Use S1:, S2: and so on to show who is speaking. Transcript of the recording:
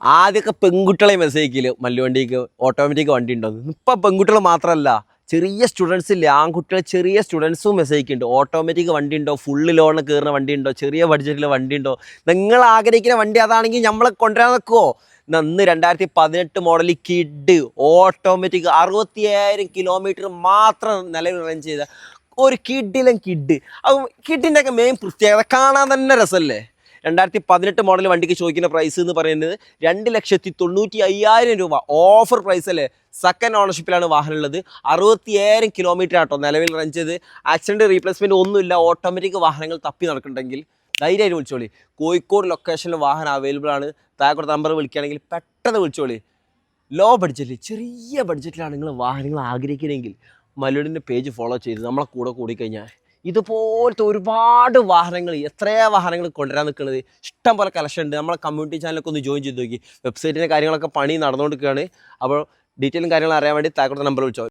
S1: ആദ്യമൊക്കെ പെൺകുട്ടികളെ മെസ്സേജിൽ മല്ലുവണ്ടിക്ക് ഓട്ടോമാറ്റിക് വണ്ടി ഉണ്ടോ. ഇപ്പം പെൺകുട്ടികൾ മാത്രമല്ല, ചെറിയ സ്റ്റുഡൻസ് ഇല്ലേ, ആൺകുട്ടികൾ ചെറിയ സ്റ്റുഡൻസും മെസ്സേജ് ഉണ്ട്. ഓട്ടോമാറ്റിക് വണ്ടി ഉണ്ടോ, ഫുള്ള് ലോണിൽ കയറുന്ന വണ്ടി ഉണ്ടോ, ചെറിയ ബഡ്ജറ്റിൽ വണ്ടി ഉണ്ടോ, നിങ്ങൾ ആഗ്രഹിക്കുന്ന വണ്ടി അതാണെങ്കിൽ നമ്മളെ കൊണ്ടുവരാൻ നിൽക്കുമോ. ഇന്ന് 2018 മോഡൽ കിഡ് ഓട്ടോമാറ്റിക് 65,000 കിലോമീറ്റർ മാത്രം നിലവിൽ റൺ ചെയ്ത ഒരു കിഡിലും കിഡ്. അപ്പം കിഡിൻ്റെ ഒക്കെ മെയിൻ പ്രത്യേകത കാണാൻ തന്നെ രസമല്ലേ. 2018 മോഡൽ വണ്ടിക്ക് ചോദിക്കുന്ന പ്രൈസ് എന്ന് പറയുന്നത് 2,95,000 രൂപ. ഓഫർ പ്രൈസ് അല്ലേ. സെക്കൻഡ് ഓണർഷിപ്പിലാണ് വാഹനം ഉള്ളത്. 60,000 കിലോമീറ്റർ ആട്ടോ നിലവിൽ റൺ ചെയ്ത്. ആക്സിഡൻറ്റ് റീപ്ലേസ്മെൻറ്റ് ഒന്നുമില്ല. ഓട്ടോമാറ്റിക് വാഹനങ്ങൾ തപ്പി നടക്കുന്നുണ്ടെങ്കിൽ ധൈര്യമായിട്ട് വിളിച്ചോളി. കോഴിക്കോട് ലൊക്കേഷനിൽ വാഹനം അവൈലബിൾ ആണ്. താഴെ നമ്പർ വിളിക്കുകയാണെങ്കിൽ പെട്ടെന്ന് വിളിച്ചോളി. ലോ ബഡ്ജറ്റിൽ, ചെറിയ ബഡ്ജറ്റിലാണ് നിങ്ങൾ വാഹനങ്ങൾ ആഗ്രഹിക്കുന്നതെങ്കിൽ മല്ലുവിൻ്റെ പേജ് ഫോളോ ചെയ്ത് നമ്മളെ കൂടെ കൂടിക്കഴിഞ്ഞാൽ ഇതുപോലത്തെ ഒരുപാട് വാഹനങ്ങൾ, എത്രയോ വാഹനങ്ങൾ കൊണ്ടുവരാൻ നിൽക്കുന്നത്. ഇഷ്ടം പോലെ കളക്ഷൻ ഉണ്ട്. നമ്മളെ കമ്മ്യൂണിറ്റി ചാനലൊക്കെ ഒന്ന് ജോയിൻ ചെയ്ത് നോക്കി. വെബ്സൈറ്റിൻ്റെ കാര്യങ്ങളൊക്കെ പണി നടന്നുകൊണ്ടിരിക്കുകയാണ്. അപ്പോൾ ഡീറ്റെയിലും കാര്യങ്ങളും അറിയാൻ വേണ്ടി താഴെ നമ്പർ വിളിച്ചോ.